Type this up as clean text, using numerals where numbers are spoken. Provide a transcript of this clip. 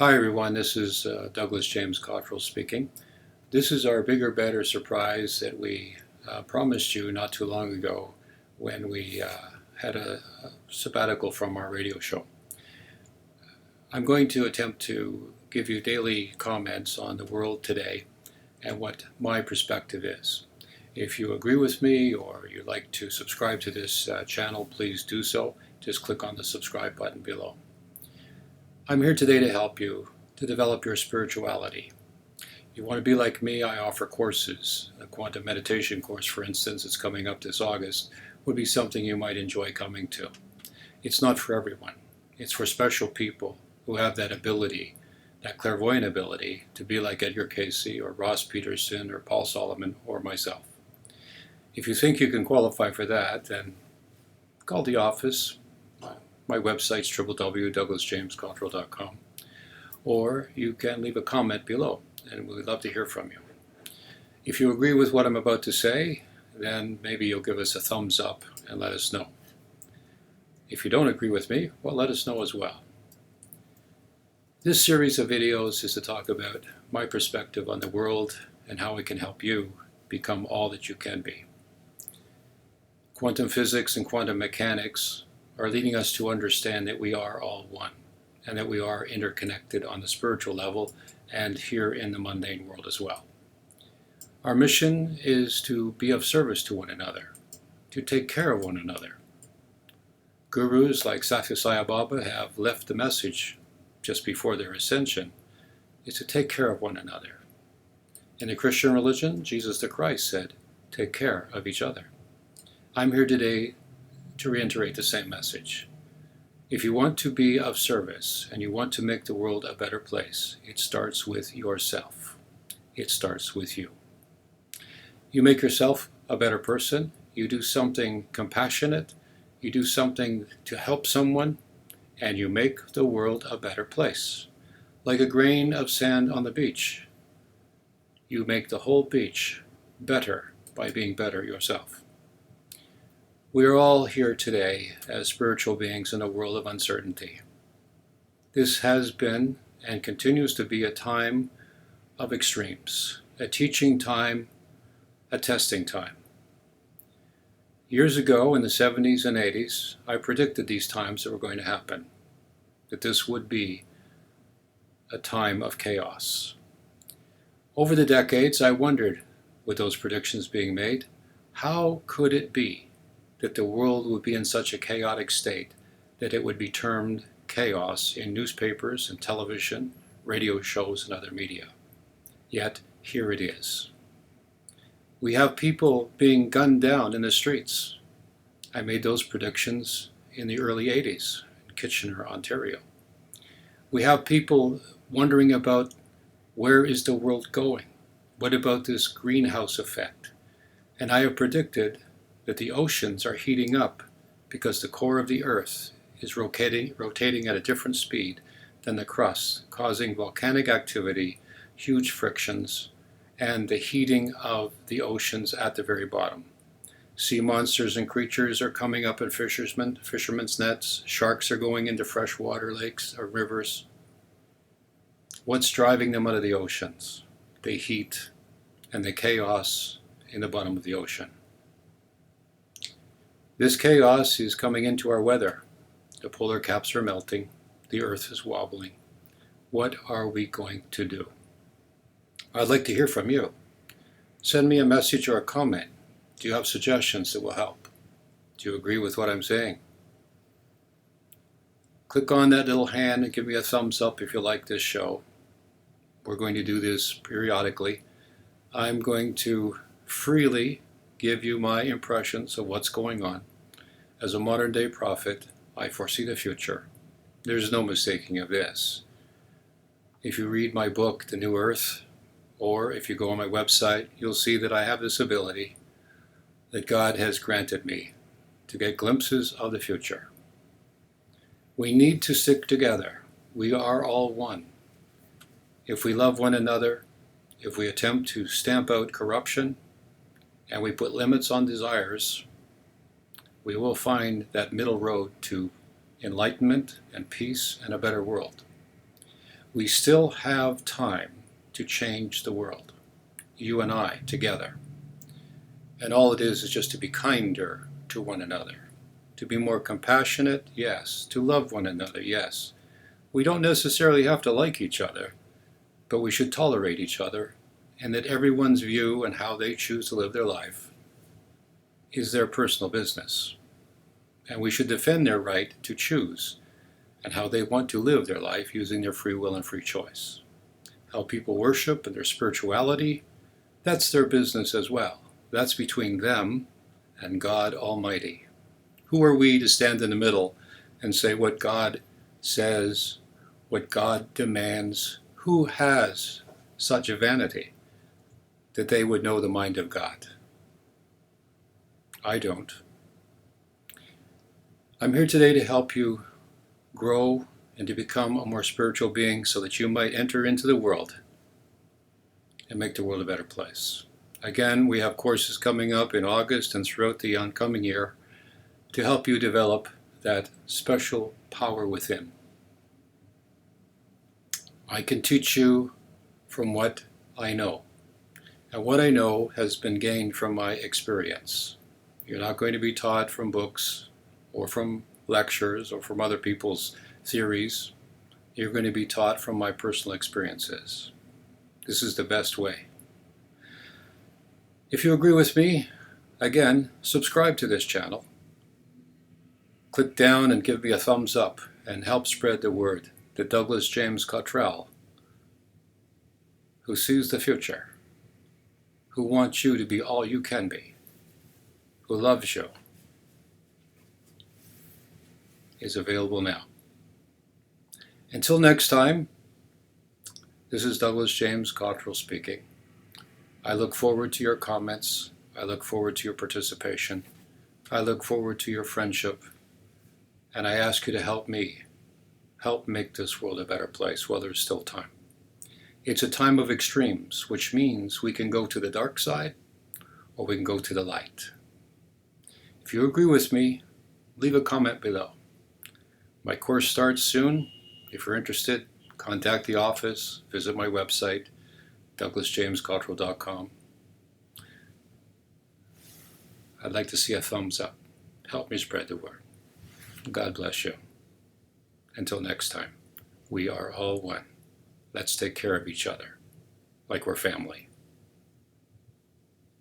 Hi everyone, this is Douglas James Cottrell speaking. This is our bigger, better surprise that we promised you not too long ago when we had a sabbatical from our radio show. I'm going to attempt to give you daily comments on the world today and what my perspective is. If you agree with me or you'd like to subscribe to this channel, please do so. Just click on the subscribe button below. I'm here today to help you to develop your spirituality. You want to be like me, I offer courses. A quantum meditation course, for instance, it's coming up this August, would be something you might enjoy coming to. It's not for everyone. It's for special people who have that ability, that clairvoyant ability, to be like Edgar Casey or Ross Peterson or Paul Solomon or myself. If you think you can qualify for that, then call the office. My website's www.douglasjamescottrell.com, or you can leave a comment below, and we'd love to hear from you. If you agree with what I'm about to say, then maybe you'll give us a thumbs up and let us know. If you don't agree with me, well, let us know as well. This series of videos is to talk about my perspective on the world and how it can help you become all that you can be. Quantum physics and quantum mechanics are leading us to understand that we are all one and that we are interconnected on the spiritual level and here in the mundane world as well. Our mission is to be of service to one another, to take care of one another. Gurus like Satya Sai Baba have left the message just before their ascension, is to take care of one another. In the Christian religion, Jesus the Christ said, take care of each other. I'm here today to reiterate the same message. If you want to be of service and you want to make the world a better place, it starts with yourself. It starts with you. You make yourself a better person, you do something compassionate, you do something to help someone, and you make the world a better place. Like a grain of sand on the beach, you make the whole beach better by being better yourself. We are all here today as spiritual beings in a world of uncertainty. This has been and continues to be a time of extremes, a teaching time, a testing time. Years ago in the 70s and 80s, I predicted these times that were going to happen, that this would be a time of chaos. Over the decades, I wondered, with those predictions being made, how could it be that the world would be in such a chaotic state that it would be termed chaos in newspapers and television, radio shows, and other media. Yet, here it is. We have people being gunned down in the streets. I made those predictions in the early 80s in Kitchener, Ontario. We have people wondering about where is the world going? What about this greenhouse effect? And I have predicted that the oceans are heating up because the core of the Earth is rotating at a different speed than the crust, causing volcanic activity, huge frictions, and the heating of the oceans at the very bottom. Sea monsters and creatures are coming up in fishermen's nets. Sharks are going into freshwater lakes or rivers. What's driving them out of the oceans? The heat and the chaos in the bottom of the ocean. This chaos is coming into our weather. The polar caps are melting. The earth is wobbling. What are we going to do? I'd like to hear from you. Send me a message or a comment. Do you have suggestions that will help? Do you agree with what I'm saying? Click on that little hand and give me a thumbs up if you like this show. We're going to do this periodically. I'm going to freely give you my impressions of what's going on. As a modern day prophet, I foresee the future. There's no mistaking of this. If you read my book, The New Earth, or if you go on my website, you'll see that I have this ability that God has granted me to get glimpses of the future. We need to stick together. We are all one. If we love one another, if we attempt to stamp out corruption, and we put limits on desires, we will find that middle road to enlightenment and peace and a better world. We still have time to change the world, you and I together. And all it is just to be kinder to one another, to be more compassionate, yes, to love one another, yes. We don't necessarily have to like each other, but we should tolerate each other, and that everyone's view and how they choose to live their life is their personal business. And we should defend their right to choose and how they want to live their life using their free will and free choice. How people worship and their spirituality, that's their business as well. That's between them and God Almighty. Who are we to stand in the middle and say what God says, what God demands? Who has such a vanity that they would know the mind of God? I don't. I'm here today to help you grow and to become a more spiritual being so that you might enter into the world and make the world a better place. Again, we have courses coming up in August and throughout the oncoming year to help you develop that special power within. I can teach you from what I know. And what I know has been gained from my experience. You're not going to be taught from books or from lectures or from other people's theories. You're going to be taught from my personal experiences. This is the best way. If you agree with me, again, subscribe to this channel. Click down and give me a thumbs up and help spread the word that Douglas James Cottrell, who sees the future, who wants you to be all you can be, who loves you, is available now. Until next time, this is Douglas James Cottrell speaking. I look forward to your comments. I look forward to your participation. I look forward to your friendship. And I ask you to help me help make this world a better place while there's still time. It's a time of extremes, which means we can go to the dark side or we can go to the light. If you agree with me, leave a comment below. My course starts soon. If you're interested, contact the office, visit my website, douglasjamescottrell.com. I'd like to see a thumbs up. Help me spread the word. God bless you. Until next time, we are all one. Let's take care of each other like we're family.